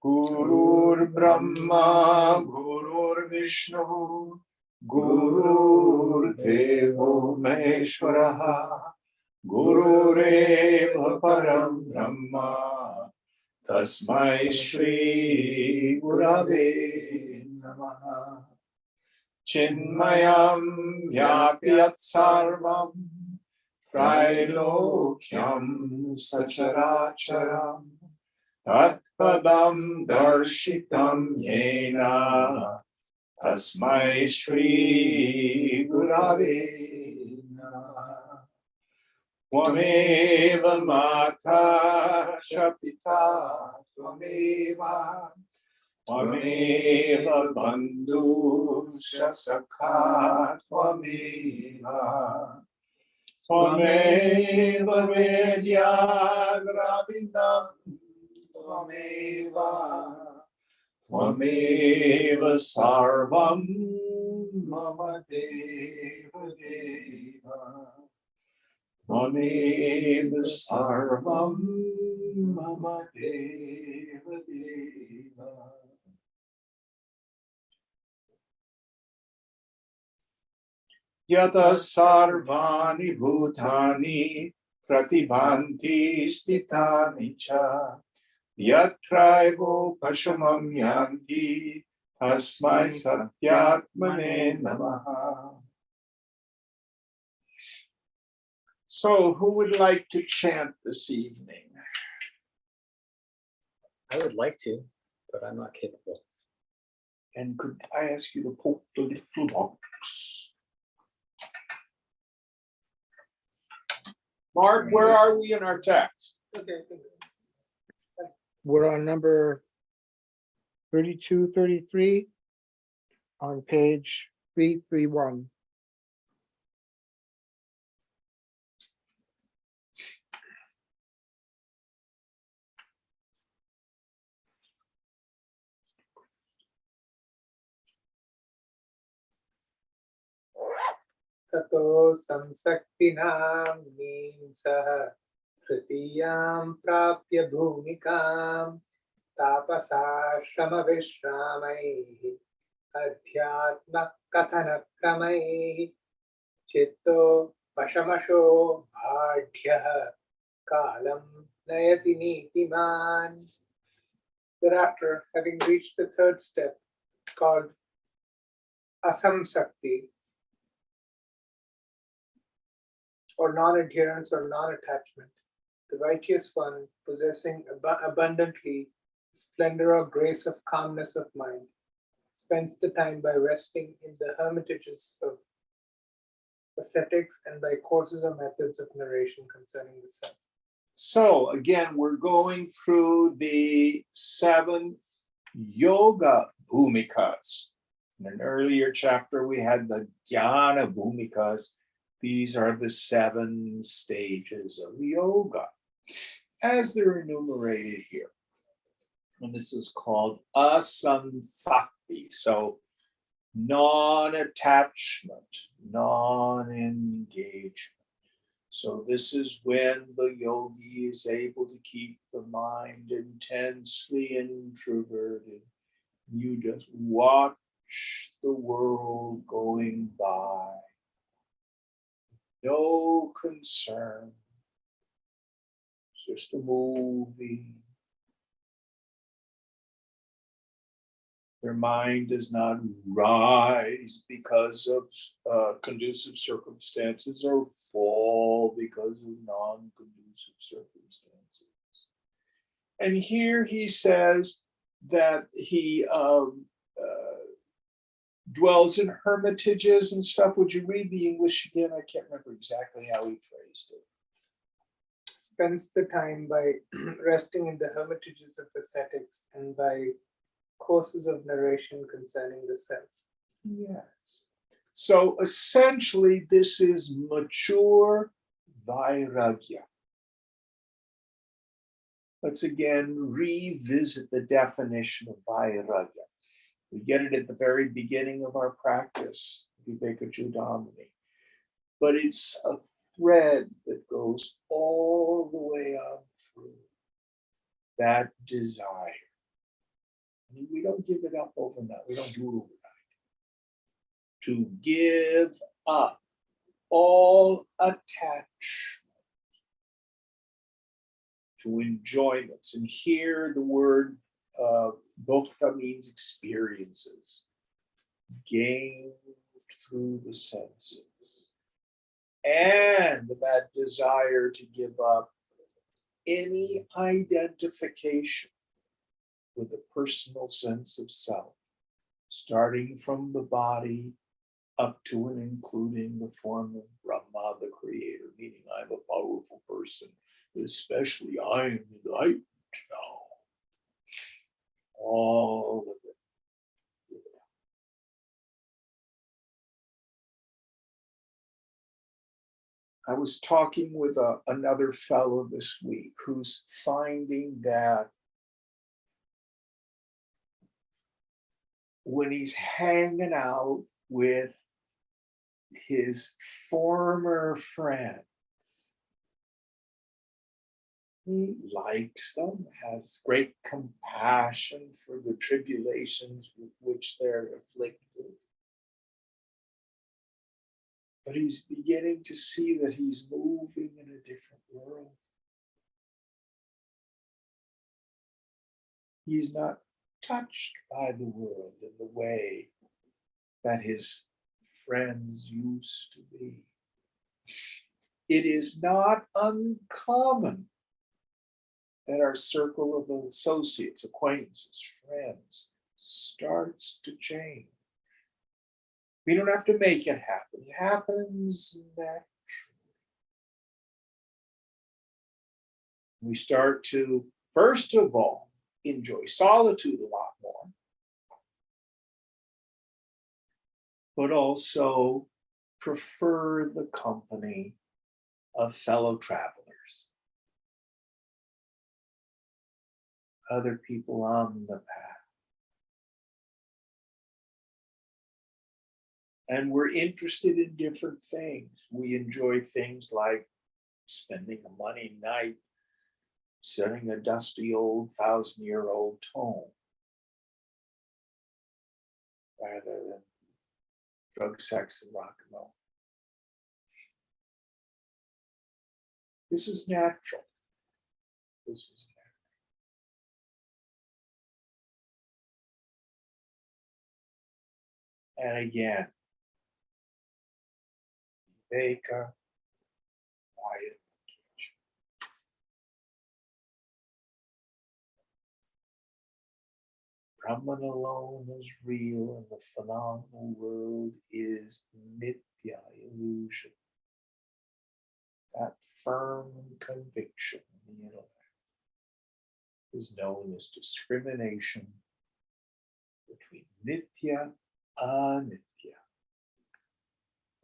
Gurur Brahma, Gurur Vishnu, Gurur Devo Maheshwaraha, Gurureva Param Brahma, Tasmai Shri Gurave Namaha. Chinmayam Vyapyat Sarvam, Trailokyam Sacharacharam, Tatpadam Darshitam Yena, Tasmai Shri Gurave Namaha. Twameva Mata cha Pita Twameva, Twameva Bandhu cha Sakha Twameva, Twameva Vedya Gravindam Twameva, Twameva Sarvam Mama Deva Deva, Twameva Sarvam Mama Deva Deva. Yata Sarvani Bhutani Pratibhanti Stitani Cha, Yatraivo Pashamam Yanti Tasmai Satyatmane Namaha. So, who would like to chant this evening? I would like to, but I'm not capable. And could I ask you to poke the little box? Mark, where are we in our text? Okay. We're on number 32, 33 on page 331. Tato samsaktinam nimsah tritiyam prapya bhumikam tapasashrama vishramaihi adhyatma kathana kramaihi chitto pashamasho bhadhyah kalam nayati nitiman. Thereafter, having reached the third step called asamsakti, or non-adherence or non-attachment, the righteous one, possessing abundantly splendor or grace of calmness of mind, spends the time by resting in the hermitages of ascetics and by courses or methods of narration concerning the self. So again, we're going through the 7 yoga bhumikas. In an earlier chapter, we had the jnana bhumikas. These are the 7 stages of yoga, as they're enumerated here. And this is called asansakti. So non-attachment, non-engagement. So this is when the yogi is able to keep the mind intensely introverted. You just watch the world going by. No concern. It's just a movie. Their mind does not rise because of conducive circumstances or fall because of non-conducive circumstances. And here he says that he dwells in hermitages and stuff. Would you read the English again? I can't remember exactly how he phrased it. Spends the time by resting in the hermitages of ascetics and by courses of narration concerning the self. Yes. So essentially, this is mature vairagya. Let's again revisit the definition of vairagya. We get it at the very beginning of our practice, Viveka Chudamani. But it's a thread that goes all the way on through that desire. We don't give it up overnight. We don't do it overnight. To give up all attachment to enjoyments. And here the word bhokta means experiences gained through the senses. And that desire to give up any identification with the personal sense of self, starting from the body up to and including the form of Brahma, the creator, meaning I'm a powerful person, especially I'm enlightened now. All of it. I was talking with another fellow this week who's finding that when he's hanging out with his former friends, he likes them, has great compassion for the tribulations with which they're afflicted. But he's beginning to see that he's moving in a different world. He's not touched by the world in the way that his friends used to be. It is not uncommon that our circle of associates, acquaintances, friends starts to change. We don't have to make it happen. It happens naturally. We start to, first of all, enjoy solitude a lot more, but also prefer the company of fellow travelers, other people on the path. And we're interested in different things. We enjoy things like spending a money night setting a dusty old 1,000-year-old tome rather than drug, sex, and rock and roll. This is natural. This is natural. And again, Viveka, quiet. Brahman alone is real, and the phenomenal world is mithya, illusion. That firm conviction in the intellect is known as discrimination between nitya, anitya.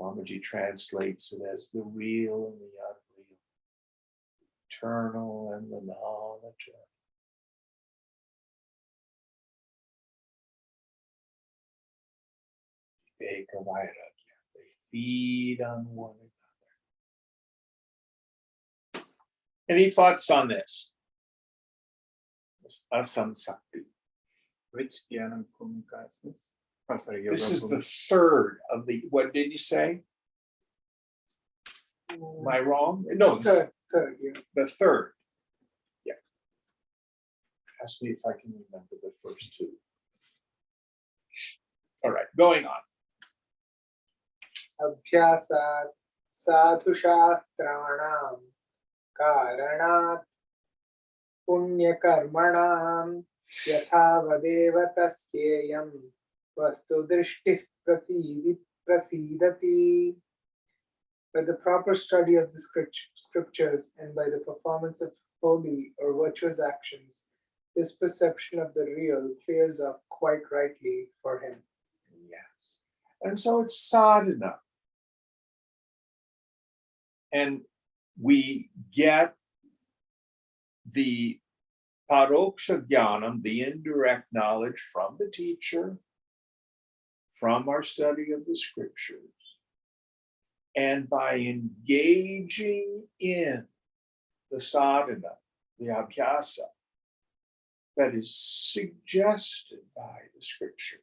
Swamiji translates it as the real and the unreal, eternal and the non-eternal. Viveka Vairagya, they feed on one another. Any thoughts on this? Asamsakti. Which Jnana Bhumika is this? Oh, sorry, Yoga This is the Bhumika. third of the, what did you say? Am I wrong? No, Third, yeah. the third. Yeah. Ask me if I can remember the first two. All right, going on. Abhyasat sadhu shastranam karanat punya karmanam yathavadeva tasyayam vastu drishti prasidati. By the proper study of the scriptures and by the performance of holy or virtuous actions, This perception of the real clears up quite rightly for him. Yes. And so it's sadhana. And we get the paroksha jnanam, the indirect knowledge from the teacher, from our study of the scriptures. And by engaging in the sadhana, the abhyasa, that is suggested by the scriptures.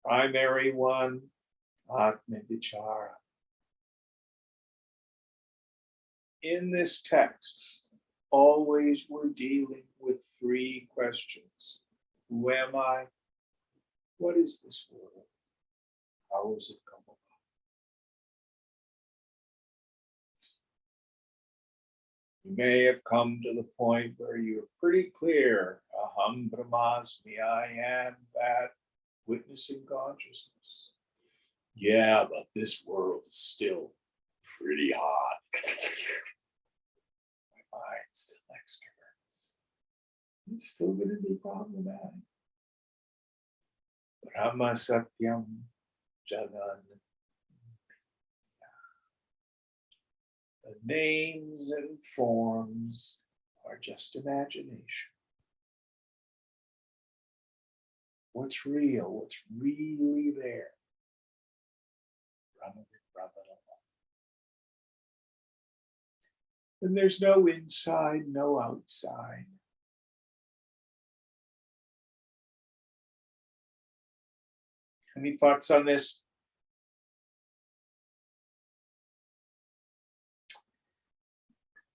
Primary one, Atma Vichara. In this text, always we're dealing with three questions. Who am I? What is this world? How has it come about? You may have come to the point where you're pretty clear, aham brahmasmi, I am that witnessing consciousness. Yeah, but this world is still pretty hot. My mind still extroverts. It's still going to be problematic. Brahma Satyam Jagan. The names and forms are just imagination. What's real? What's really there? Brahma. And there's no inside, no outside. Any thoughts on this?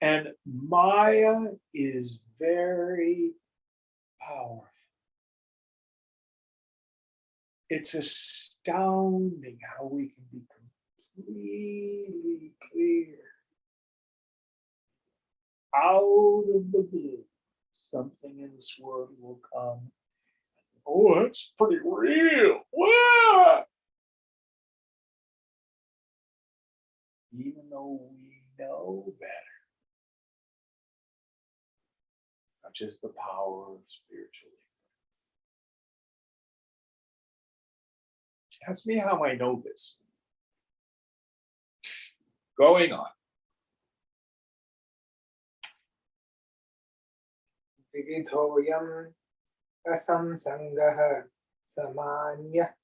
And Maya is very powerful. It's astounding how we can be completely clear. Out of the blue, something in this world will come. Oh, that's pretty real. Wow! Even though we know better. Such as the power of spiritual ignorance. Ask me how I know this. Going on. Vividhoyam asamsangah samanya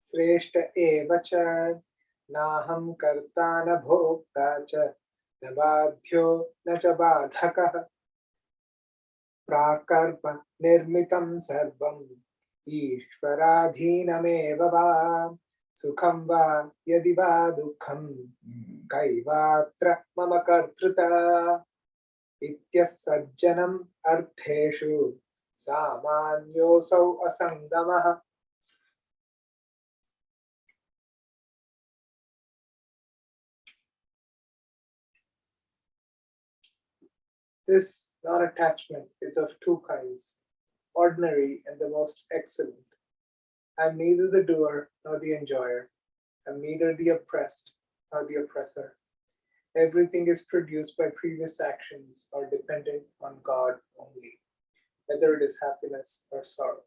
sreshta evacha naham karta na bhokta cha na badhyo na cha badhakah prakarpa nirmitam sarvam ishvaradhinameva va sukham va yadi va dukham kaivatra mama kartrita इत्यसज्जनम् अर्थेषु सामान्योऽसौ असङ्गमः. This non-attachment is of two kinds, ordinary and the most excellent. I am neither the doer nor the enjoyer. I am neither the oppressed nor the oppressor. Everything is produced by previous actions or dependent on God only, whether it is happiness or sorrow.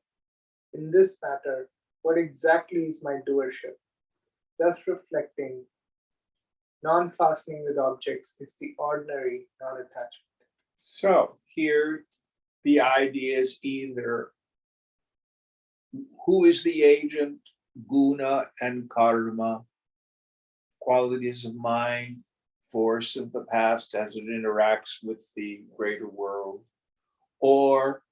In this matter, what exactly is my doership? Thus reflecting, non-fastening with objects is the ordinary non-attachment. So here the idea is either who is the agent, guna and karma, qualities of mind, force of the past as it interacts with the greater world, or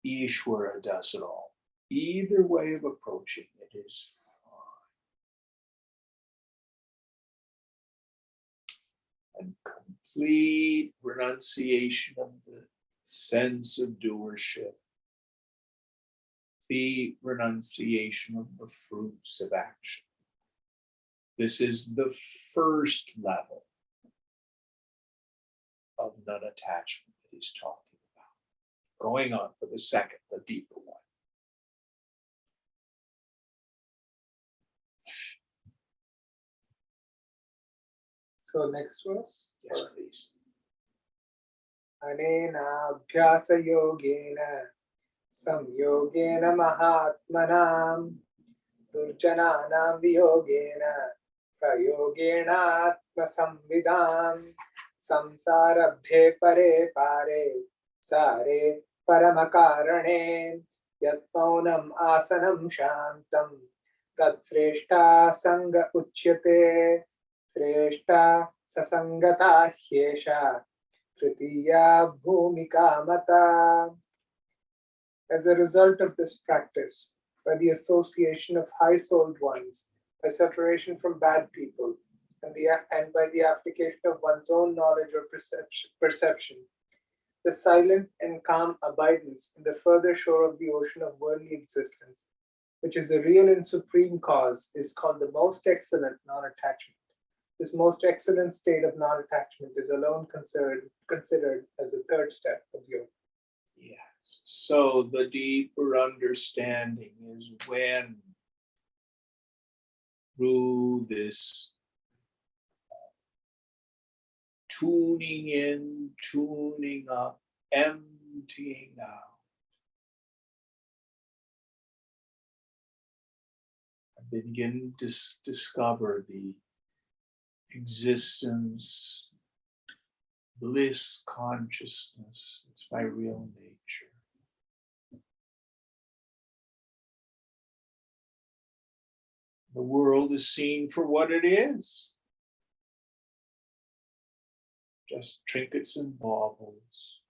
Ishvara does it all. Either way of approaching it is fine. And complete renunciation of the sense of doership, the renunciation of the fruits of action. This is the first level of non-attachment that he's talking about. Going on for the second, the deeper one. So next verse? Yes, please. Anenabhyasayogena samyogena mahatmanam durjananam viyogena prayogena atmasamvidam samsarabdhe pare pare sare paramakarane yatmaunam asanam shantam tatsreshta sanga uchyate sreshta sasangata hyesha tritiya bhumika mata. As a result of this practice, by the association of high-souled ones, by separation from bad people, and by the application of one's own knowledge or perception, the silent and calm abidance in the further shore of the ocean of worldly existence, which is the real and supreme cause, is called the most excellent non-attachment. This most excellent state of non-attachment is alone considered as the third step of yoga. Yes. So the deeper understanding is when, through this tuning in, tuning up, emptying out, I begin to discover the existence, bliss consciousness. It's my real nature. The world is seen for what it is. Just trinkets and baubles.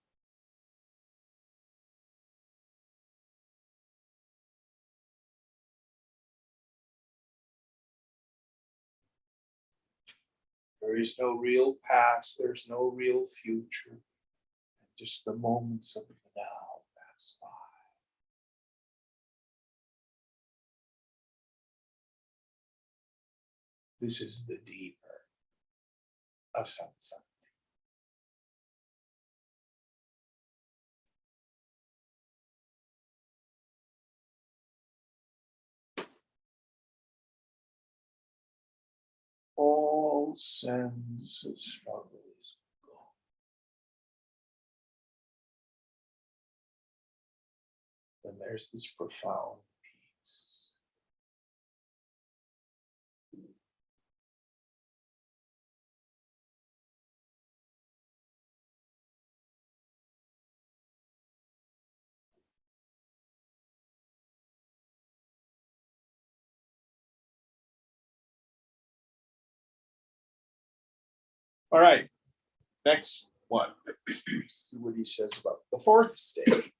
There is no real past, there's no real future. Just the moments of the now pass by. This is the deeper asansati. All sense of struggle is gone. Then there's this profound peace. All right, next one. See what he says about the fourth stage.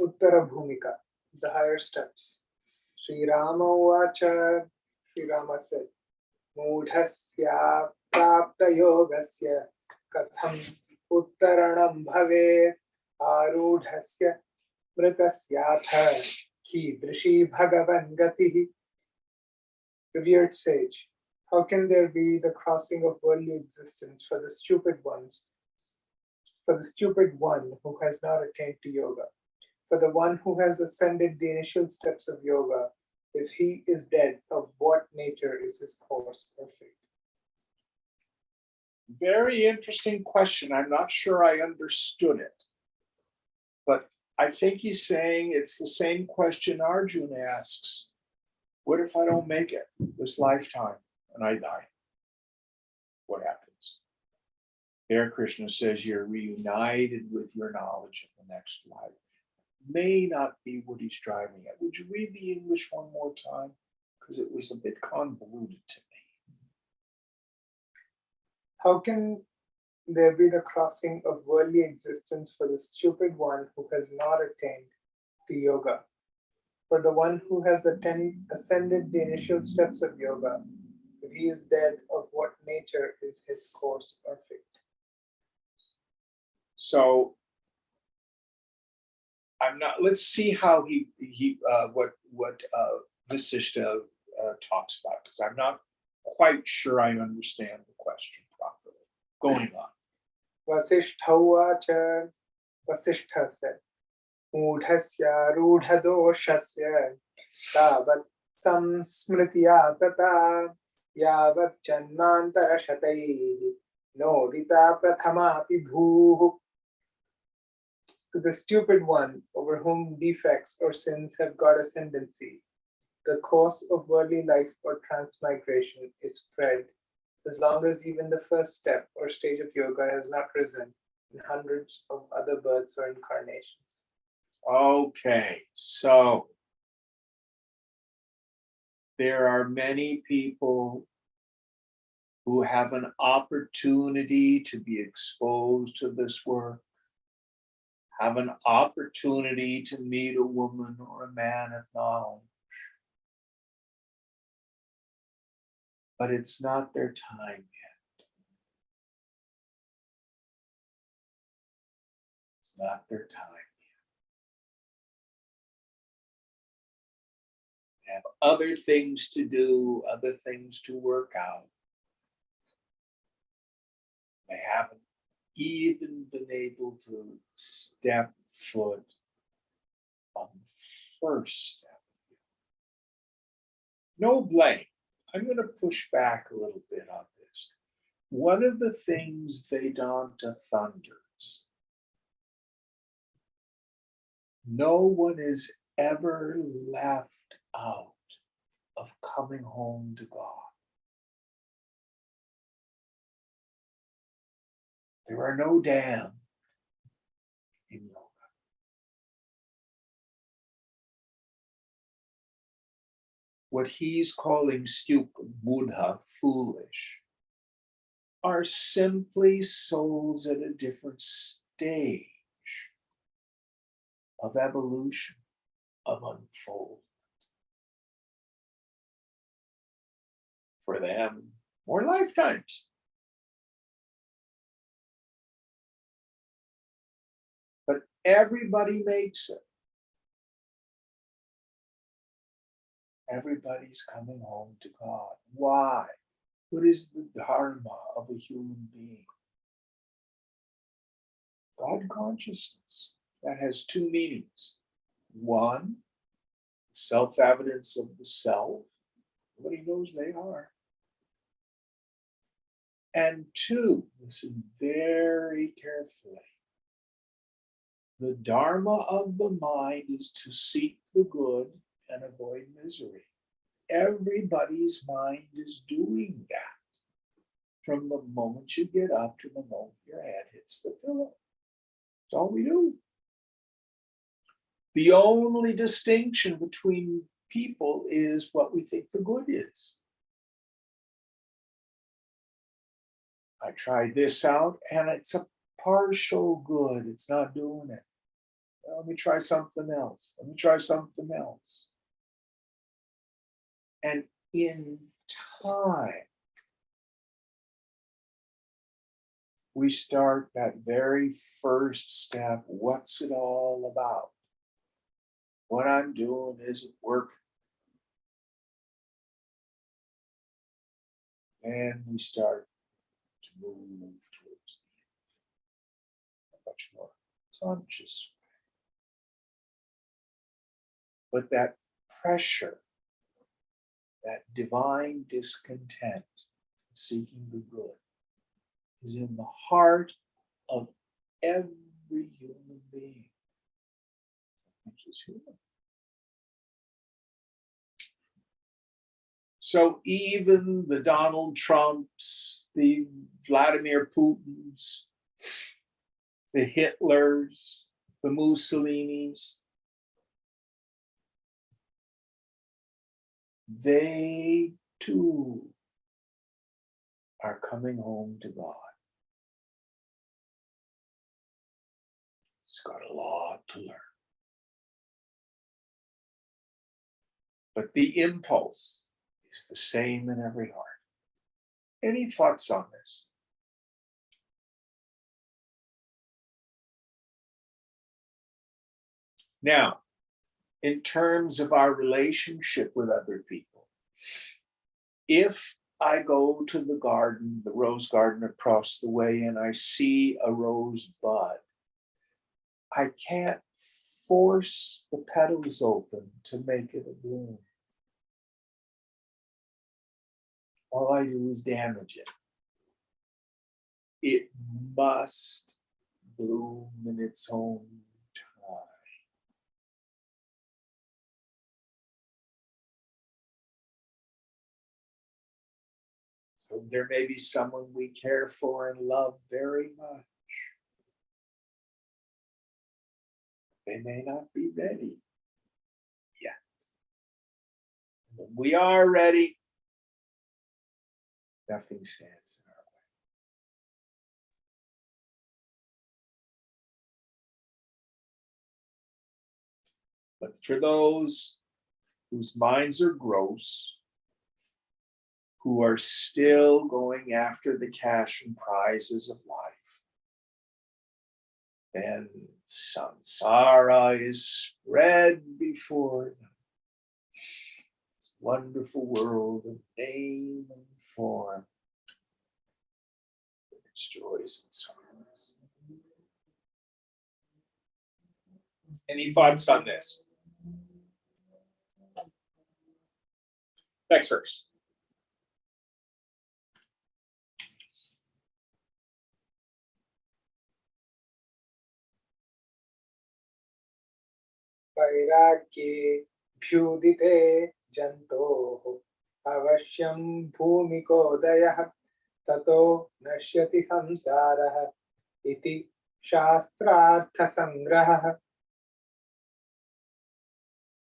Uttara Bhumika, the higher steps. Sri Rama Vacha, Sri Rama said, Mudhasya Prapta Yogasya Katham Uttaranam Bhave Arudhasya Mritasyatha Kidrishi Bhagavan Gatihi. Revered sage, how can there be the crossing of worldly existence for the stupid ones, for the stupid one who has not attained to yoga? For the one who has ascended the initial steps of yoga, if he is dead, of what nature is his course or fate? Very interesting question. I'm not sure I understood it. But I think he's saying it's the same question Arjuna asks. What if I don't make it this lifetime and I die? What happens? There Krishna says you're reunited with your knowledge in the next life. May not be what he's driving at. Would you read the English one more time? Because it was a bit convoluted to me. How can there be the crossing of worldly existence for the stupid one who has not attained to yoga? For the one who has ascended the initial steps of yoga, if he is dead, of what nature is his course or fate? So I'm not. Let's see how what Vasishtha talks about, because I'm not quite sure I understand the question properly. Going on. Vasishtha Vacha, Vasishtha said, Mudhasya Rudhadoshasya Tavat Samsmritya Tata Yavat Janmantara Shatai No, Rita Prathama Api Bhu, to the stupid one over whom defects or sins have got ascendancy. The course of worldly life or transmigration is spread as long as even the first step or stage of yoga has not risen in hundreds of other births or incarnations. Okay, so there are many people who have an opportunity to be exposed to this work, have an opportunity to meet a woman or a man of knowledge. But it's not their time yet. It's not their time yet. They have other things to do, other things to work out. They haven't even been able to step foot on the first step. No blame. I'm going to push back a little bit on this. One of the things Vedanta thunders, no one is ever left out of coming home to God. There are no damned in yoga. What he's calling stupid, Buddha, foolish, are simply souls at a different stage of evolution, of unfoldment. For them, more lifetimes. But everybody makes it. Everybody's coming home to God. Why? What is the dharma of a human being? God consciousness. That has two meanings. One, self-evidence of the self. Everybody knows they are. And two, listen very carefully. The dharma of the mind is to seek the good and avoid misery. Everybody's mind is doing that from the moment you get up to the moment your head hits the pillow. That's all we do. The only distinction between people is what we think the good is. I tried this out and it's a partial good. It's not doing it. Let me try something else. Let me try something else. And in time, we start that very first step. What's it all about? What I'm doing isn't working. And we start to move towards a much more conscious way. But that pressure, that divine discontent, seeking the good, is in the heart of every human being, which is human. So even the Donald Trumps, the Vladimir Putins, the Hitlers, the Mussolinis, they too are coming home to God. It's got a lot to learn. But the impulse is the same in every heart. Any thoughts on this? Now, in terms of our relationship with other people, if I go to the garden, the rose garden across the way, and I see a rose bud, I can't force the petals open to make it a bloom. All I do is damage it. it must bloom in its own time. So there may be someone we care for and love very much. They may not be ready yet. When we are ready, nothing stands in our way. But for those whose minds are gross, who are still going after the cash and prizes of life, then samsara is spread before them. This wonderful world of name and form, its joys and sorrows. Any thoughts on this? Next verse. वैराग्ये भ्युदिते जन्तोः अवश्यं भूमिकोदयः ततो नश्यति संसारः इति शास्त्रार्थसङ्ग्रहः.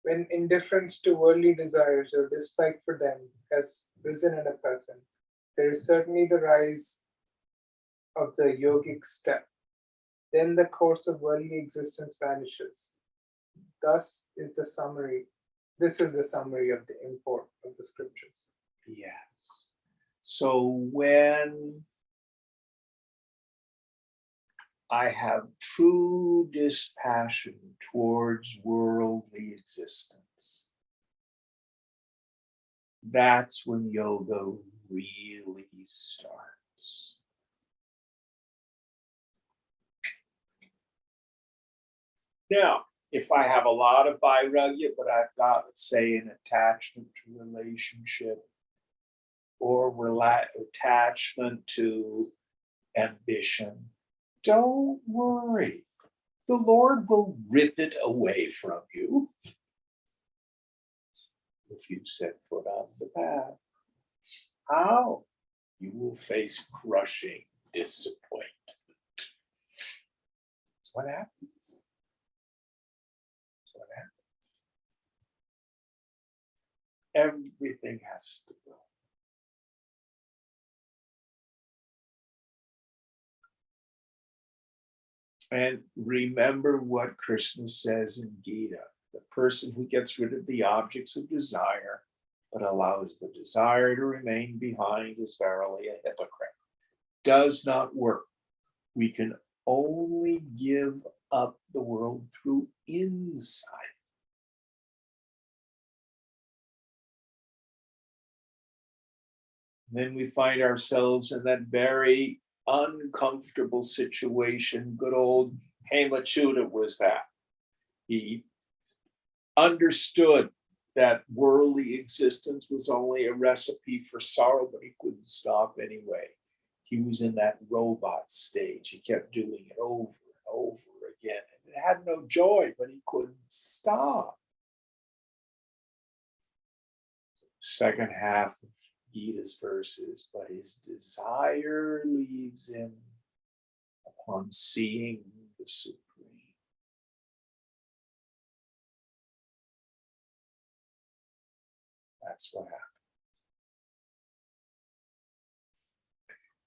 When indifference to worldly desires or dislike for them has risen in a person, there is certainly the rise of the yogic step. Then the course of worldly existence vanishes. Thus is the summary. This is the summary of the import of the scriptures. Yes. So when I have true dispassion towards worldly existence, that's when yoga really starts. Now, if I have a lot of vairagya, but I've got, let's say, an attachment to relationship or attachment to ambition, don't worry. The Lord will rip it away from you if you set foot on the path. How? You will face crushing disappointment. That's what happens. What happens. Everything has to go. And remember what Krishna says in Gita: the person who gets rid of the objects of desire but allows the desire to remain behind is verily a hypocrite. Does not work. We can only give up the world through insight. Then we find ourselves in that very uncomfortable situation. Good old Hemachuta was that. He understood that worldly existence was only a recipe for sorrow, but he couldn't stop anyway. He was in that robot stage. He kept doing it over and over again. And it had no joy, but he couldn't stop. Second half of Gita's verses, but his desire leaves him upon seeing the Supreme. That's what happened.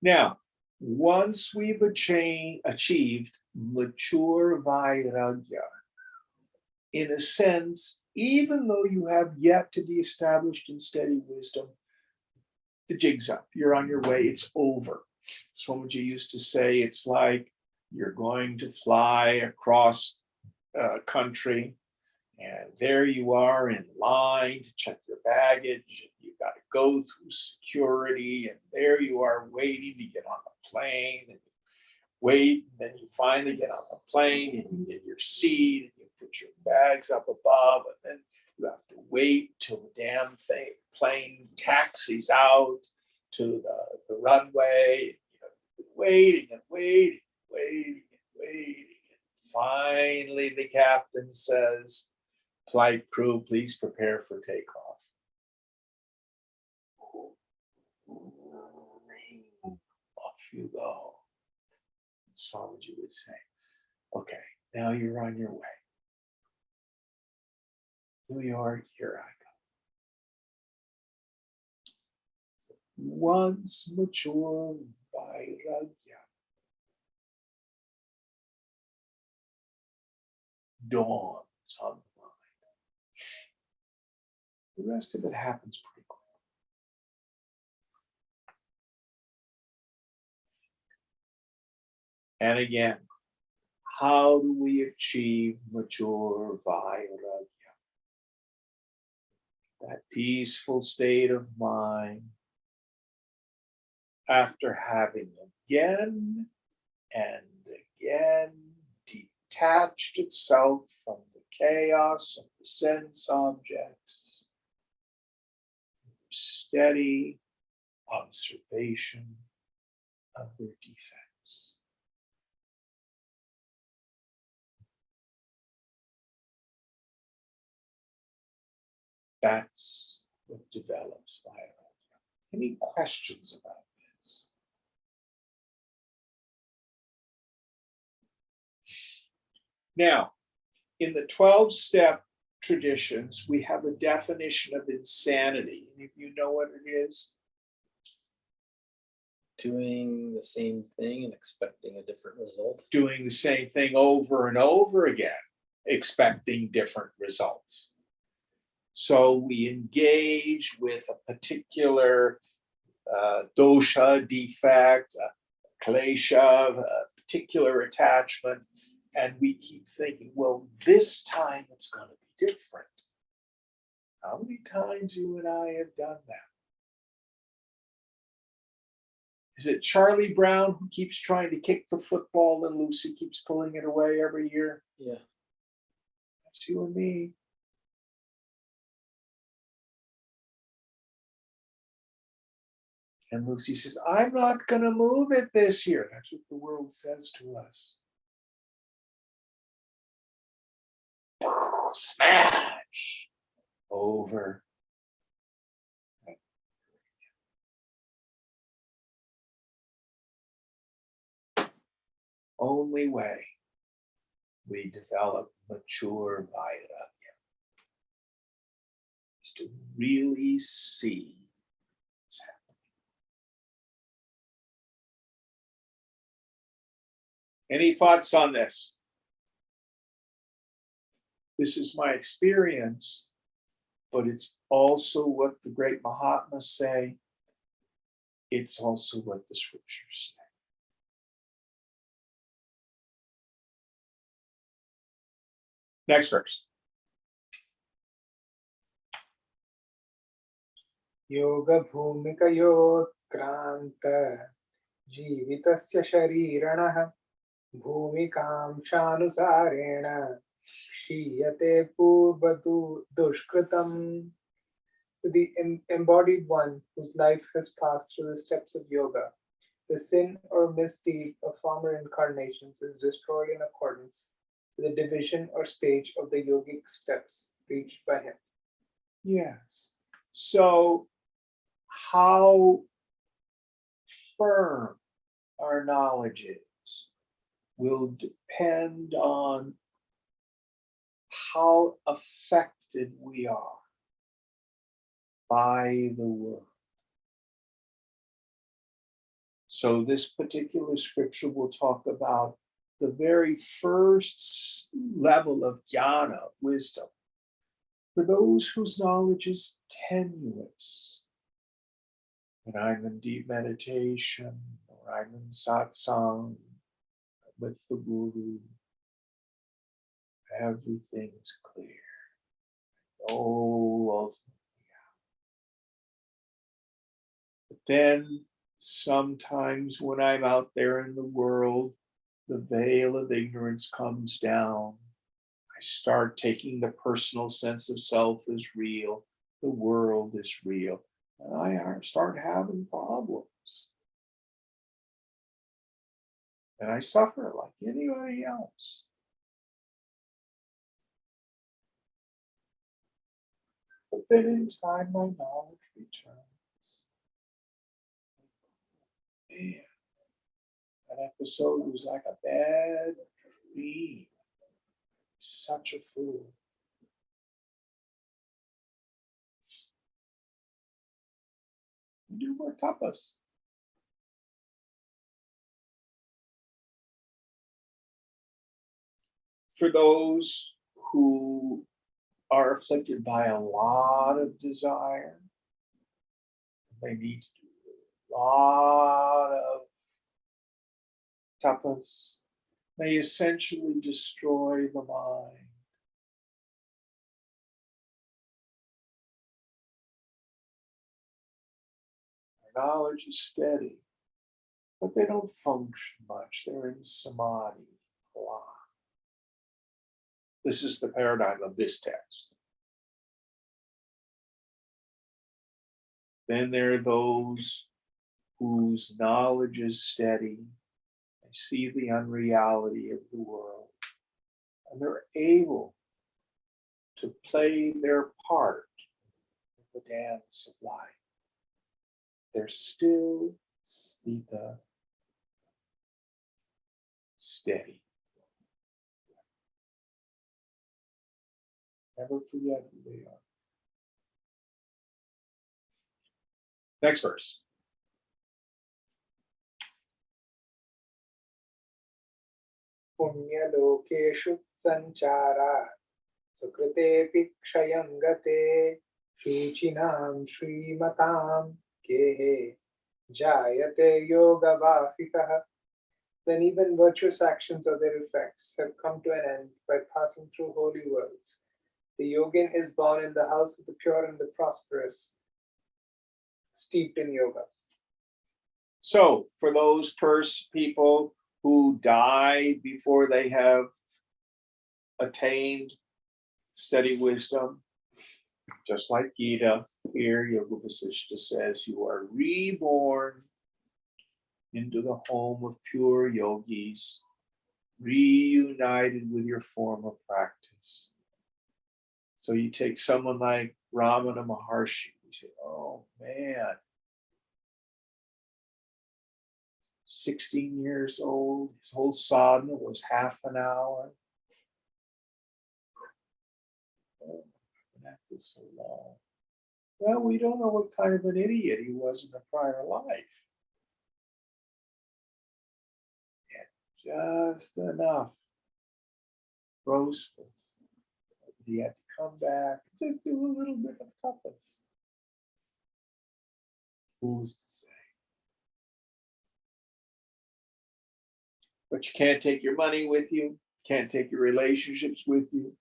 Now, once we've achieved mature vairagya, in a sense, even though you have yet to be established in steady wisdom, the jig's up. You're on your way. It's over. Swamiji used to say it's like you're going to fly across country, and there you are in line to check your baggage. You've got to go through security, and there you are waiting to get on the plane, and wait, and then you finally get on the plane, and you get your seat, and you put your bags up above, and then you have to wait till the damn plane taxis out to the runway. You know, waiting and waiting, waiting and waiting. Finally, the captain says, "Flight crew, please prepare for takeoff." Off you go. Swamiji would say, "Okay, now you're on your way. New York, here I go." Once mature vairagya dawns on the mind. The rest of it happens pretty quick. And again, how do we achieve mature vairagya? That peaceful state of mind after having again and again detached itself from the chaos of the sense objects, steady observation of their defects. That's what develops vairagya. Any questions about this? Now, in the 12-step traditions, we have a definition of insanity. Any of you know what it is? Doing the same thing and expecting a different result. Doing the same thing over and over again, expecting different results. So we engage with a particular dosha, defect, klesha, a particular attachment, and we keep thinking, well, this time it's going to be different. How many times you and I have done that? Is it Charlie Brown who keeps trying to kick the football and Lucy keeps pulling it away every year? Yeah. That's you and me. And Lucy says, I'm not going to move it this year. That's what the world says to us. Smash! Over. Only way we develop mature vairagya is to really see what's happening. Any thoughts on this? This is my experience, but it's also what the great Mahatmas say. It's also what the scriptures say. Next verse. Yoga bhumikayotkranta jivitasya shariranaha bhumikam shanusarena shriyate purvatu dushkritam. To the embodied one whose life has passed through the steps of yoga, the sin or misdeed of former incarnations is destroyed in accordance with the division or stage of the yogic steps reached by him. Yes. So how firm our knowledge is will depend on how affected we are by the world. So this particular scripture will talk about the very first level of jnana, of wisdom, for those whose knowledge is tenuous. When I'm in deep meditation, or I'm in satsang with the Guru, everything is clear. No ultimate reality. But then sometimes when I'm out there in the world, the veil of ignorance comes down. I start taking the personal sense of self as real. The world is real. And I start having problems. And I suffer like anybody else. But then in time, my knowledge returns. Man, that episode was like a bad dream. Such a fool. Do more tapas. For those who are afflicted by a lot of desire, they need to do a lot of tapas. They essentially destroy the mind. Their knowledge is steady, but they don't function much. They're in samadhi a lot. This is the paradigm of this text. Then there are those whose knowledge is steady. They see the unreality of the world, and they're able to play their part in the dance of life. They're still sthita, steady. Never forget who they are. Next verse. पुण्यलोकेषु सञ्चारा सुकृतेऽपि क्षयं गते शुचिनां श्रीमतां केहे jayate yogavasitah. When even virtuous actions or their effects have come to an end by passing through holy worlds, the yogin is born in the house of the pure and the prosperous, steeped in yoga. So for those people who die before they have attained steady wisdom, just like Gita, here Yoga Vasishtha says, you are reborn into the home of pure yogis, reunited with your former practice. So you take someone like Ramana Maharshi, you say, oh man, 16 years old, his whole sadhana was half an hour. Oh, that was so long. Well, we don't know what kind of an idiot he was in a prior life. Yeah, just enough grossness. He had to come back, just do a little bit of tapas. Who's to say? But you can't take your money with you, can't take your relationships with you.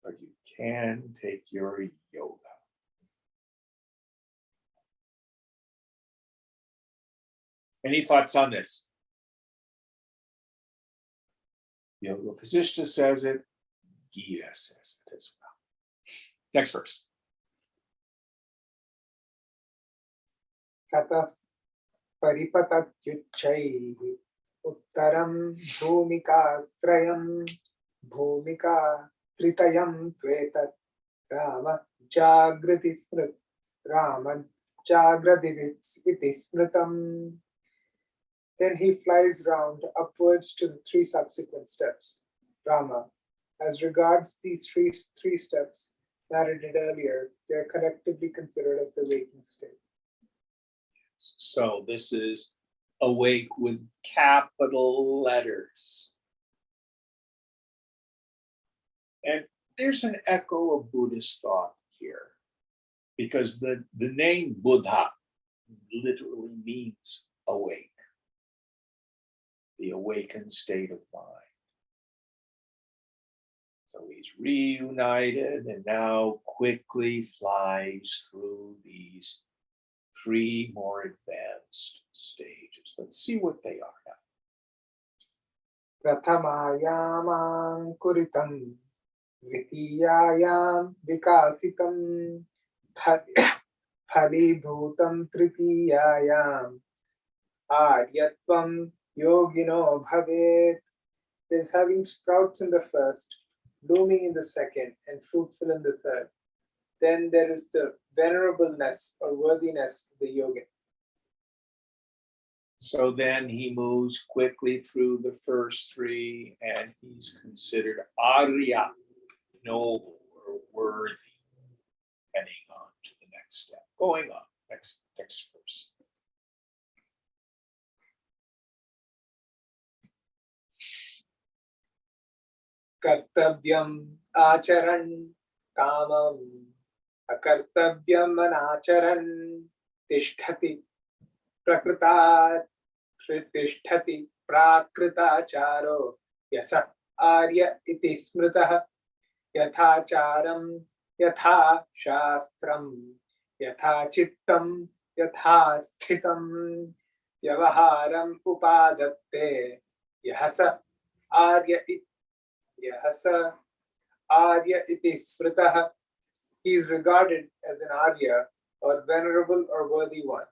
But you can take your yoga. Any thoughts on this? Yoga Vasishtha says it, Gita says it as well. Next verse. Tata परिपतत्युच्चैः उत्तरं भूमिका त्रितयं त्वेतत् राम जागृति इति स्मृतम्. Then he flies round upwards to the three subsequent steps. Rama. As regards these three steps narrated earlier, they are collectively considered as the waking state. So this is awake with capital letters. And there's an echo of Buddhist thought here, because the name Buddha literally means awake, the awakened state of mind. So he's reunited and now quickly flies through these three more advanced stages. Let's see what they are now. Prathamayam kuritam, dvitiyayam vikasitam, phalibhutam tritiyayam, Aryatvam yogino bhavet is having sprouts in the first, blooming in the second, and fruitful in the third. Then there is the venerableness or worthiness of the yogin. So then he moves quickly through the first three, and he's considered Arya, noble or worthy, heading on to the next step. Going on, next verse. Kartavyam acharan kamam akartavyam anacharan tishtati prakritat tishtati prakritacharo yasa arya iti smritah yathacharam yatha shastram yatha chittam yatha sthitam vyavaharam upadatte yahasa arya Yahasa Arya iti smritah. He is regarded as an Arya or venerable or worthy one,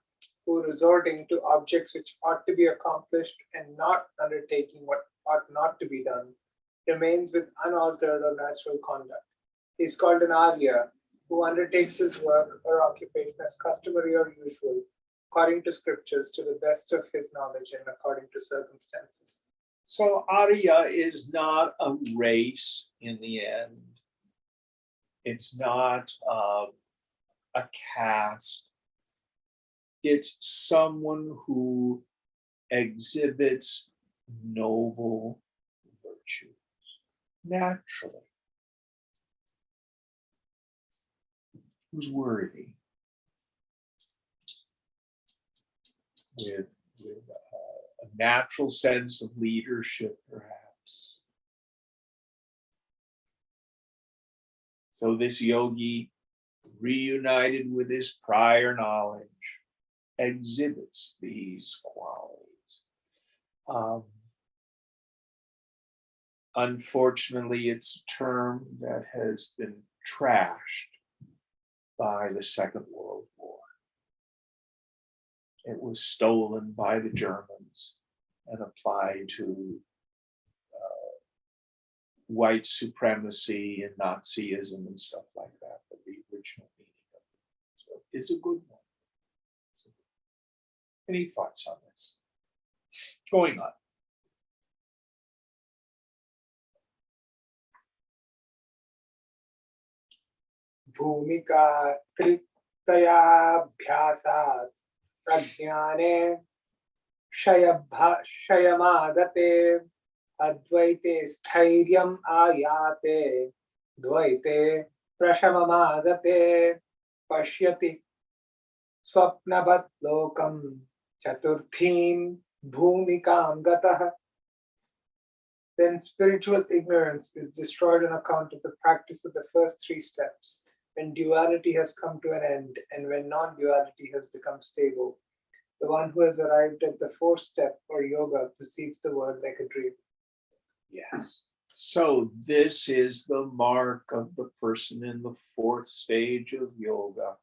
who resorting to objects which ought to be accomplished and not undertaking what ought not to be done, remains with unaltered or natural conduct. He is called an Arya, who undertakes his work or occupation as customary or usual, according to scriptures, to the best of his knowledge and according to circumstances. So Arya is not a race in the end. It's not a caste. It's someone who exhibits noble virtues naturally, who's worthy, with a natural sense of leadership, perhaps. So this yogi, reunited with his prior knowledge, exhibits these qualities. Unfortunately, it's a term that has been trashed by the Second World War. It was stolen by the Germans and applied to white supremacy and Nazism and stuff like that, but the original meaning of it. So it's a good one. Any thoughts on this? Going on. Bhumika triptayabhyasat prajnane shayamagate advaite sthiryam ayate dvaite prashamamagate pashyati swapnavat lokam chaturthim bhumikam gatah. Then spiritual ignorance is destroyed on account of the practice of the first three steps, when duality has come to an end and when non-duality has become stable. The one who has arrived at the fourth step or yoga perceives the world like a dream. Yes. So this is the mark of the person in the fourth stage of yoga.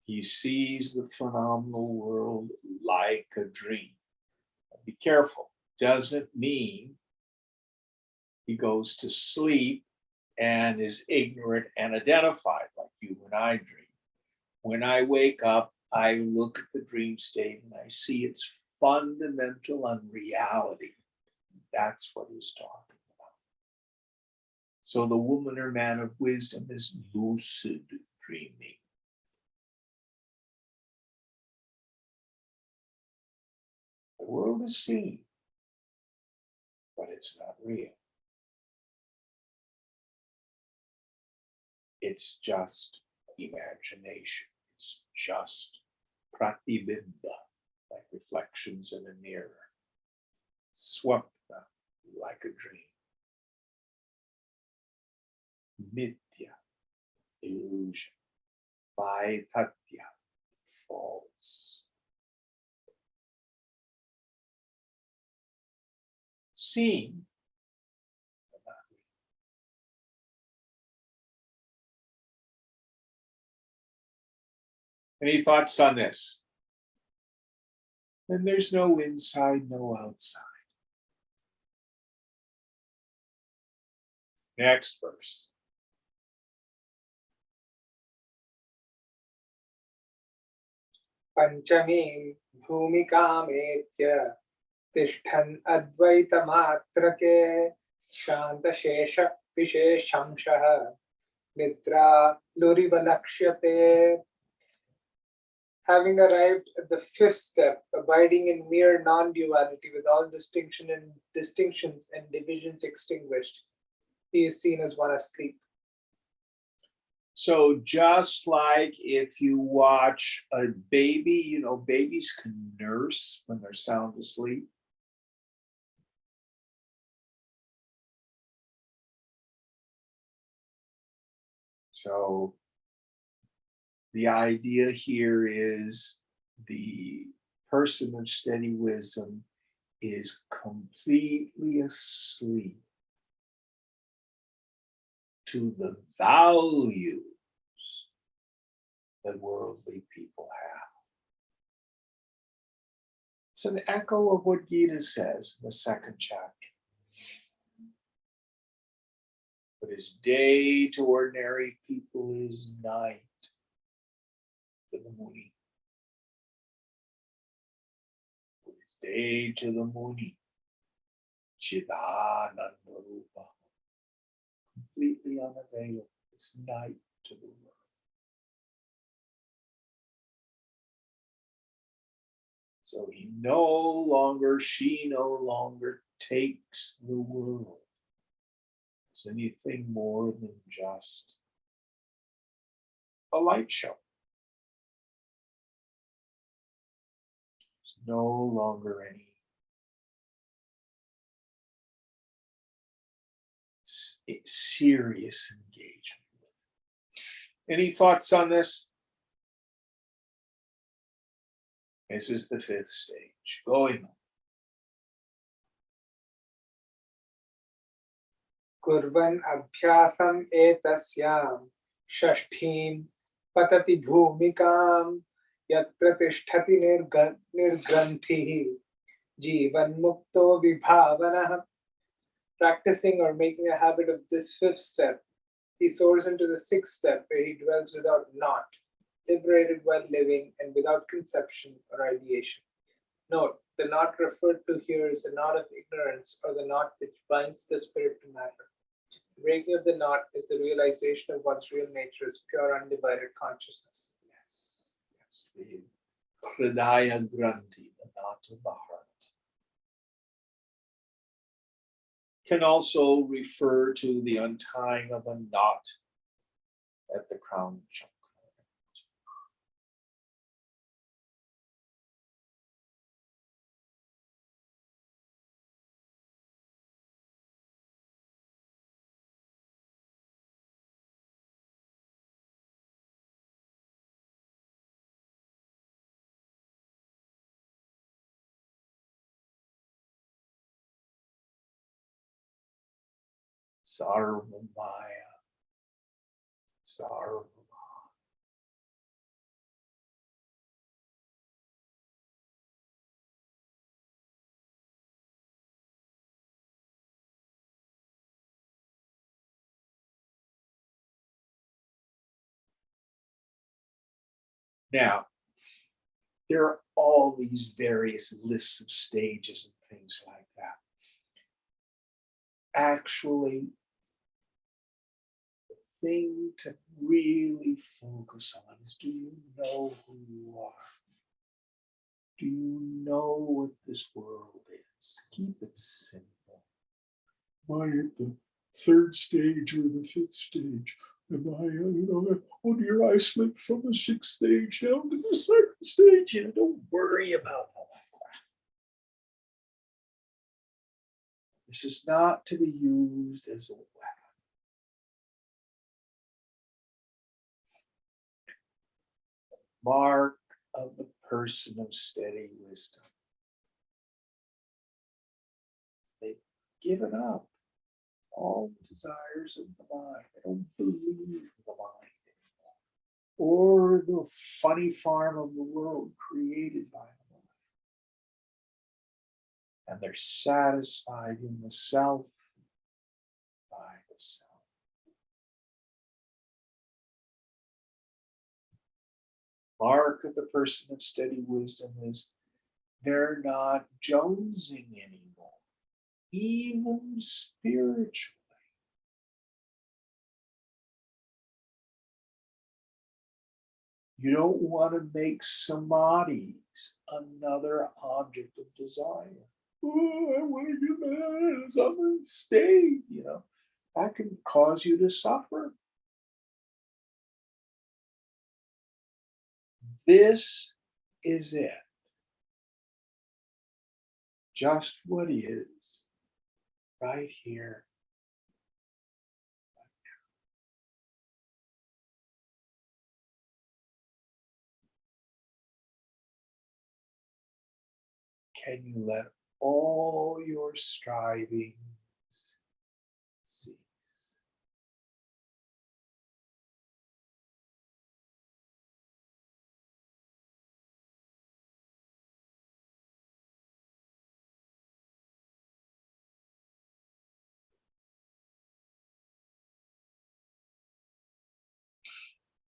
He sees the phenomenal world like a dream. Be careful. Doesn't mean he goes to sleep and is ignorant and identified like you and I dream. When I wake up, I look at the dream state and I see its fundamental unreality. That's what he's talking about. So the woman or man of wisdom is lucid dreaming. The world is seen, but it's not real. It's just imagination. It's just pratibimba, like reflections in a mirror. Swapna, like a dream. Mithya, illusion. Vaitatya, false. Seen, but not real. Any thoughts on this? And there's no inside, no outside. Next verse. Panchami bhumikametya तिष्ठन् अद्वैतमात्रके शान्तशेषः विशेषंशः निद्रा लुरिवलक्ष्यते. Having arrived at the fifth step, abiding in mere non-duality with all distinctions and divisions extinguished, he is seen as one asleep. So just like if you watch a baby, you know, babies can nurse when they're sound asleep. So the idea here is the person of steady wisdom is completely asleep to the values that worldly people have. It's an echo of what Gita says in the second chapter. What is day to ordinary people is night to the Muni. What is day to the Muni, Chidananda Rupa, completely unavailable. It's night to the world. So she no longer takes the world as anything more than just a light show. There's no longer any serious engagement with it. Any thoughts on this? This is the fifth stage. Going on. Kurvan abhyasam etasyam shashthim patati bhumikam yatra tishtati nirgranthihi jivan mukto vibhavanah. Practicing or making a habit of this fifth step, he soars into the sixth step where he dwells without naught, liberated while living and without conception or ideation. Note, the knot referred to here is the knot of ignorance or the knot which binds the spirit to matter. The breaking of the knot is the realization of one's real nature as pure undivided consciousness. Yes, the Hridaya Granthi, the knot of the heart. Can also refer to the untying of a knot at the crown chakra. Sarvamaya, Sarvama. Now, there are all these various lists of stages and things like that. Actually, the thing to really focus on is, do you know who you are? Do you know what this world is? Keep it simple. Am I at the third stage or the fifth stage? Am I, oh dear, I slipped from the sixth stage down to the second stage. Don't worry about all that crap. This is not to be used as a weapon. Mark of the person of steady wisdom. They've given up all the desires of the mind. They don't believe in the mind anymore. or the funny farm of the world created by the mind. And they're satisfied in the self by the self. Mark of the person of steady wisdom is they're not jonesing anymore, even spiritually. You don't want to make samadhis another object of desire. Oh, I want to get mad as I'm in state, that can cause you to suffer. This is it. Just what is right here. Can you let all your strivings cease?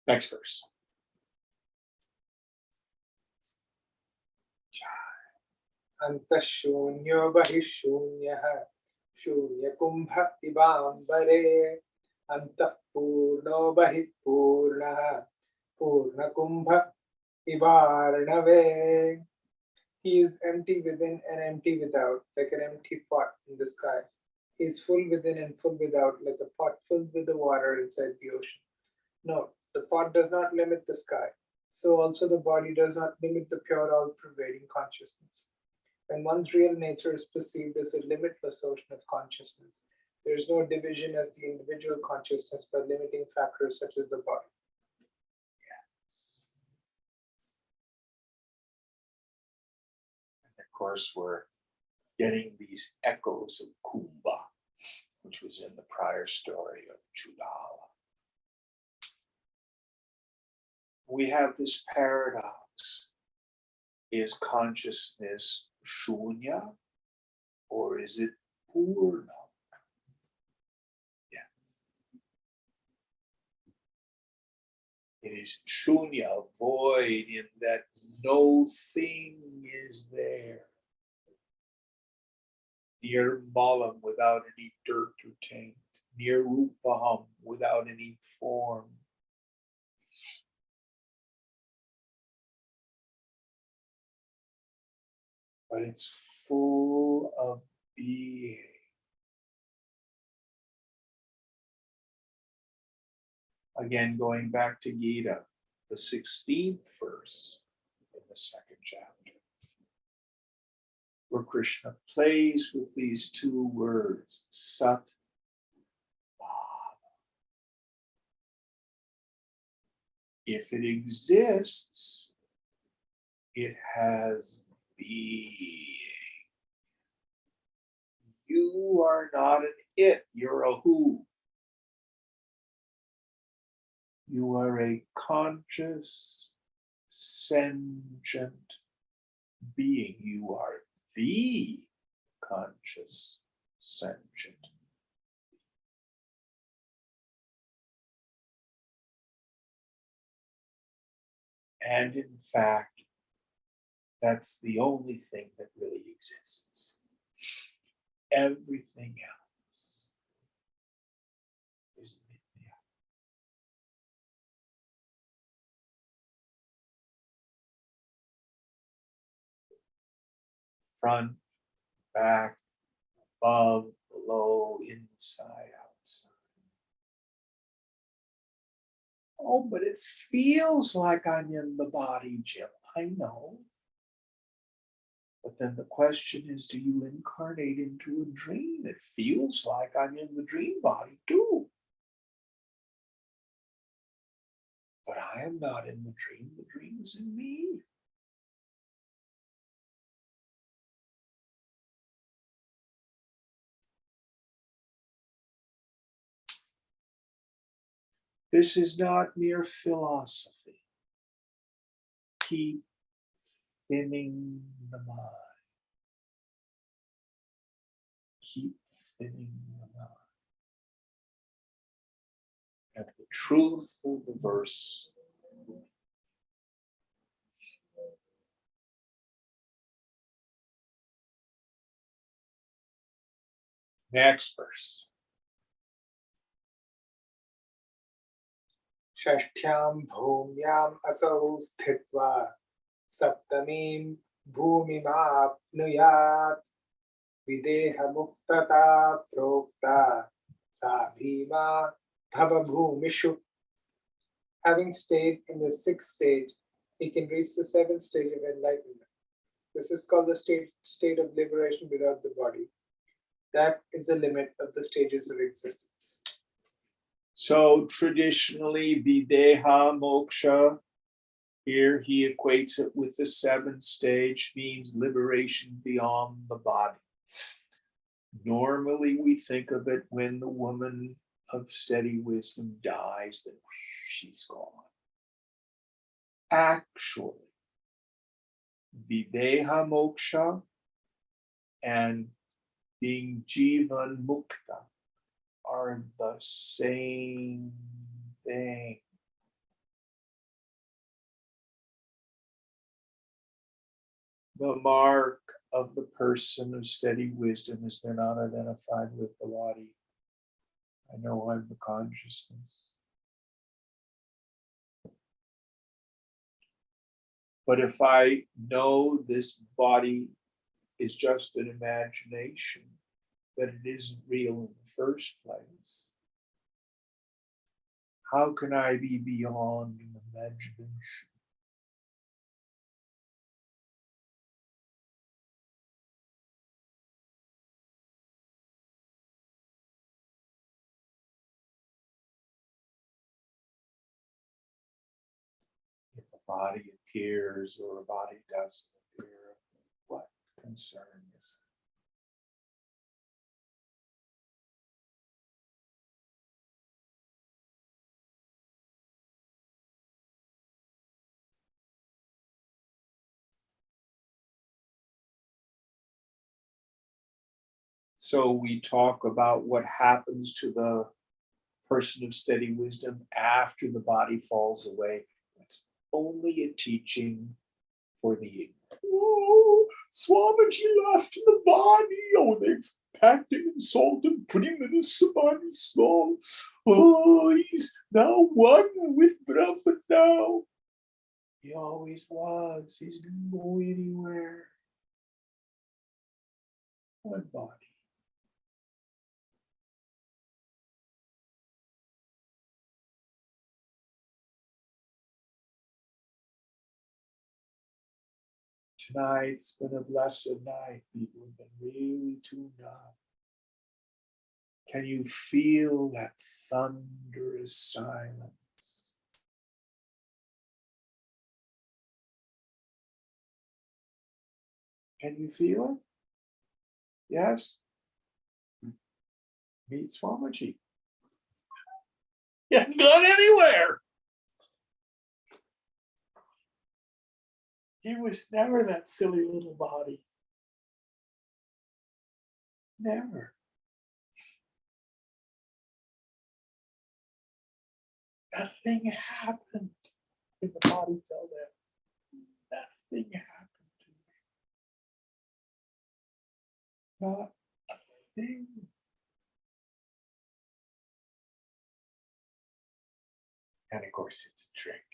Next verse. Antashunyo bahishunyaha shunyakubha ibambare antapurno bahipurnaha purnakumbha ivarnave. He is empty within and empty without, like an empty pot in the sky. He is full within and full without, like a pot filled with the water inside the ocean. No, the pot does not limit the sky. So also the body does not limit the pure all-pervading consciousness. When one's real nature is perceived as a limitless ocean of consciousness, there is no division as the individual consciousness by limiting factors such as the body. And of course, we're getting these echoes of Kumbha, which was in the prior story of Judala. We have this paradox. Is consciousness shunya or is it purna? Yes. It is shunya, void, in that no thing is there. Nirmalam, without any dirt or taint. Nirupaham, without any form. But it's full of being. Again, going back to Gita, the 16th verse in the second chapter, where Krishna plays with these two words, Sat, Bhava. If it exists, it has being. You are not an it, you're a who. You are a conscious, sentient being. You are the conscious, sentient. And in fact, that's the only thing that really exists. Everything else is mithya. Front, back, above, below, inside, outside. Oh, but it feels like I'm in the body, Jim. I know. But then the question is, do you incarnate into a dream? It feels like I'm in the dream body too. But I am not in the dream is in me. This is not mere philosophy. Keep thinning the mind. Keep thinning the mind. And the truth of the verse next verse. Shashtyam bhumyam asau sthitva saptamim bhumimapnuyat videha muktata prokta sa bhima bhava bhumishu. Having stayed in the sixth stage, he can reach the seventh stage of enlightenment. This is called the state of liberation without the body. That is the limit of the stages of existence. So traditionally, Videha Moksha, here he equates it with the seventh stage, means liberation beyond the body. Normally, we think of it when the woman of steady wisdom dies, that she's gone. Actually, Videha Moksha and being Jivan Mukta are the same thing. The mark of the person of steady wisdom is they're not identified with the body. I know I'm the consciousness. But if I know this body is just an imagination, that it isn't real in the first place, how can I be beyond an imagination? If a body appears or a body doesn't appear, what concern is it? So we talk about what happens to the person of steady wisdom after the body falls away. It's only a teaching for the ignorant. Oh, Swamiji left the body. Oh, they've packed him in salt and put him in a samadhi stall. Oh, he's now one with Brahma now. He always was. He's didn't go anywhere. One body. Tonight's been a blessed night. People have been really tuned up. Can you feel that thunderous silence? Can you feel it? Yes? Meet Swamiji. He hasn't gone anywhere. He was never that silly little body. Never. Nothing happened when the body fell down. Nothing happened to me. Not a thing. And of course, it's a trick.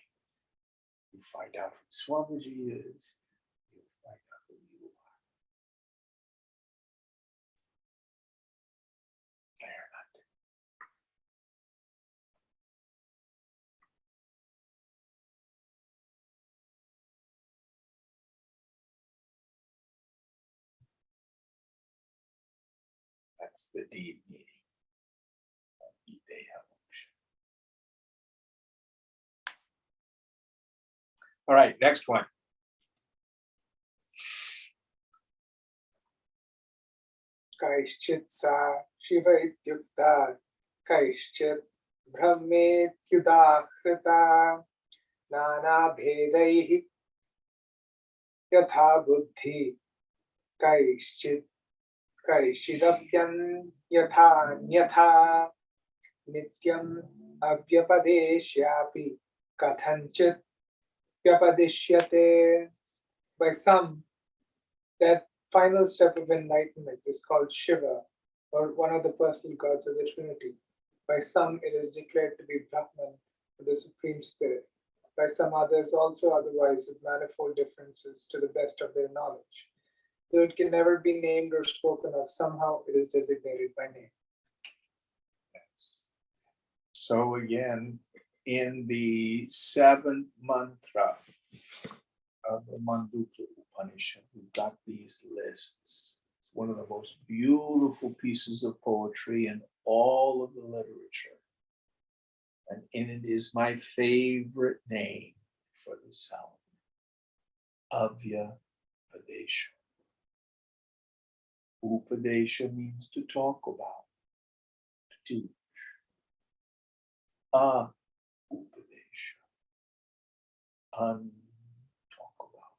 You find out who Swamiji is, you find out who you are. They're not. That's the deep meaning of Videha Moksha. All right, next one. Kaishchit sa Shiva ityukta Kaishchit Brahmetyudakrita Nana Bhedaihi Yatha Buddhi Kaishchit Kaishidapyan Yatha Nyatha Nityam Avypadeshyapi Kathanchit Vyapadishyate. By some, that final step of enlightenment is called Shiva, or one of the personal gods of the Trinity. By some, it is declared to be Brahman, the Supreme Spirit. By some others, also otherwise, with manifold differences to the best of their knowledge. Though it can never be named or spoken of, somehow it is designated by name. So again, in the seventh mantra of the Mandukya Upanishad, we've got these lists. It's one of the most beautiful pieces of poetry in all of the literature. And in it is my favorite name for the sound, Avya Padesha. Upadesha means to talk about, to teach. Upadesha, talk about.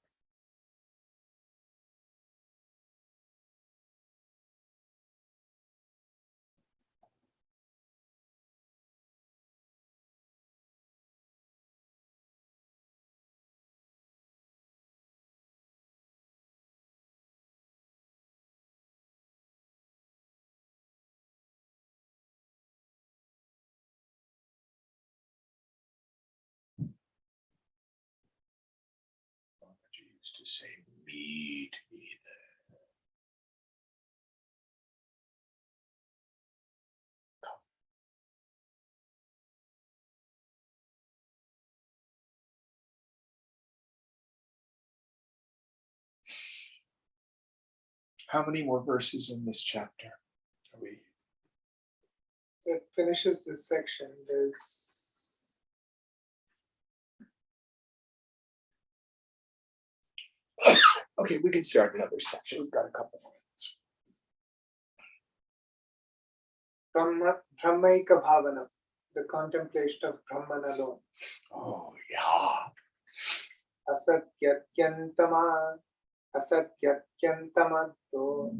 She used to say, meet me there. How many more verses in this chapter are we? That finishes this section. There's Okay, we can start another section. We've got a couple more minutes. Brahmaika Bhavana, the contemplation of Brahman alone. Oh, yeah. Asatyatyantama, asatyatyantamato.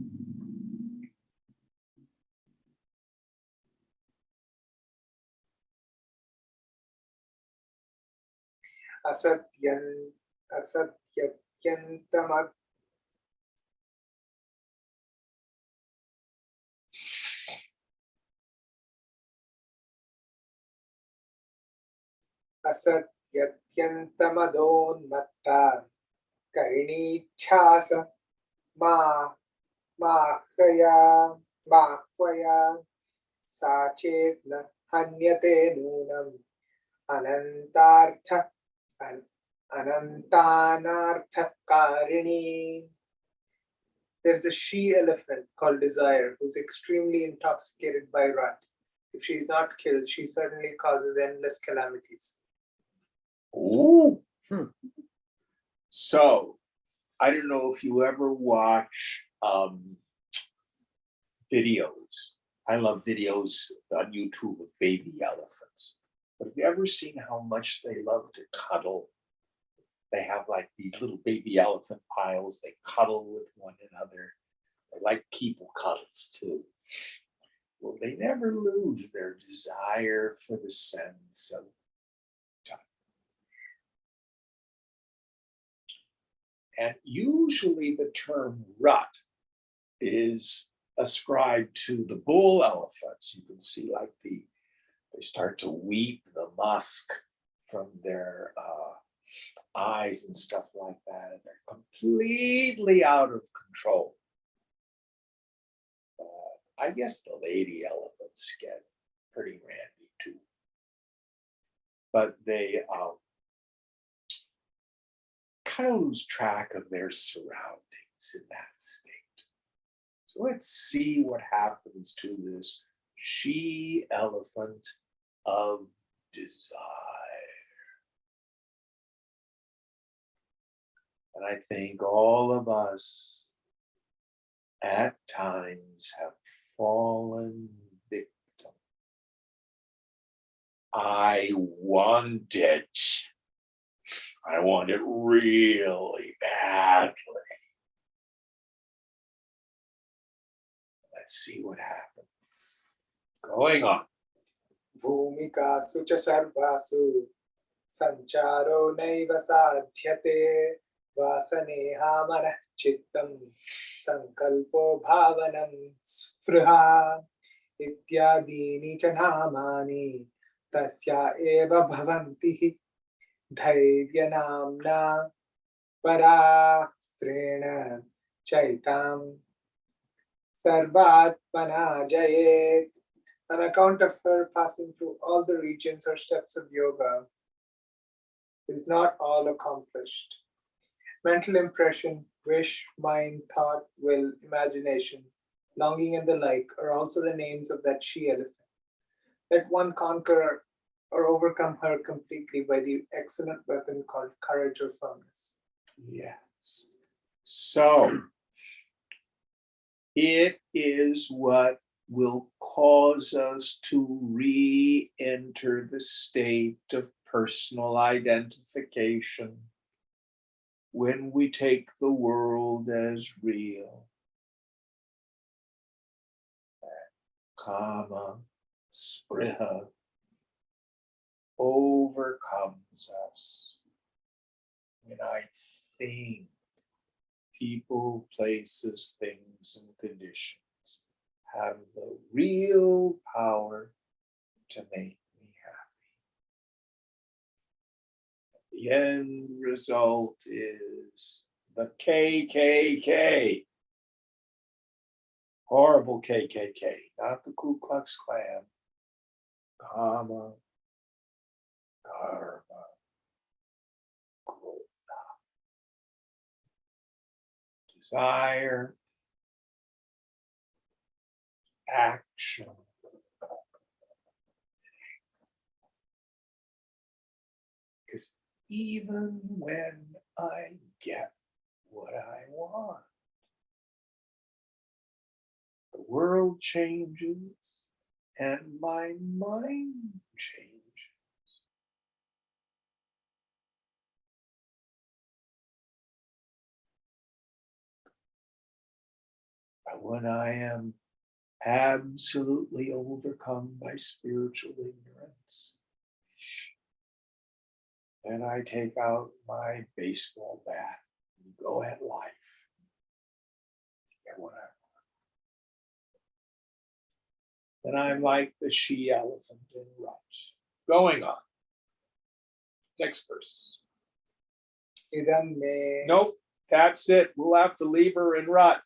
Asatyatyantamat. Asatyatyantamadoन्मत्ता करिणीच्छास मा माह्वया साचेत् न हन्यते नूनम् anantanarthakarini. There's a she elephant called Desire who's extremely intoxicated by wrath. If she's not killed, she certainly causes endless calamities. Ooh. So, I don't know if you ever watch videos. I love videos on YouTube of baby elephants. But have you ever seen how much they love to cuddle? They have like these little baby elephant piles. They cuddle with one another. They like people cuddles too. Well, they never lose their desire for the sense of touch. And usually the term rut is ascribed to the bull elephants. You can see like they start to weep the musk from their eyes and stuff like that, and they're completely out of control. I guess the lady elephants get pretty randy too, but they kind of lose track of their surroundings in that state. So let's see what happens to this she elephant of desire. And I think all of us at times have fallen victim I want it. I want it really badly. Let's see what happens. Going on. Bhumikasu cha sarvasu sancharo naiva sadhyate vasaneha manah chittam sankalpo bhavanam spruha ityadini cha namani tasya eva bhavanti dhairyanamna parastrena chaitam sarvatmana jayet. An account of her passing through all the regions or steps of yoga is not all accomplished. Mental impression, wish, mind, thought, will, imagination, longing, and the like are also the names of that she elephant. Let one conquer or overcome her completely by the excellent weapon called courage or firmness. Yes. So it is what will cause us to re-enter the state of personal identification when we take the world as real. Kama, spriha, overcomes us when I think people, places, things, and conditions have the real power to make me happy. The end result is the KKK. Horrible KKK, not the Ku Klux Klan. Kama, karma, krodha. Desire, action. Because even when I get what I want, the world changes and my mind changes. But when I am absolutely overcome by spiritual ignorance, then I take out my baseball bat and go at life. Get what I want. Then I'm like the she elephant in rut. Going on. Next verse. Idam me. Nope, that's it. We'll have to leave her in rut.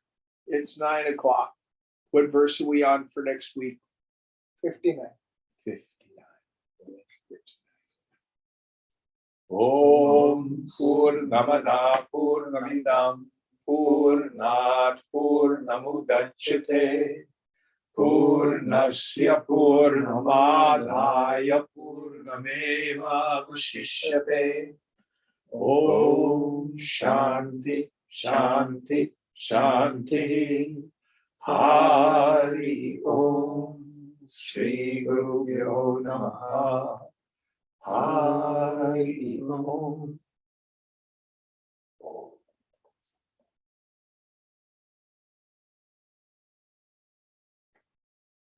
It's 9 o'clock. What verse are we on for next week? 59. 59. Om Purnamada Purnamidam Purnat Purnamudachyate Purnasya Purnamadaya Purnameva Vasishyate. Om Shanti Shanti Shanti. Hari Om Shri Guru Namaha. Hari Om.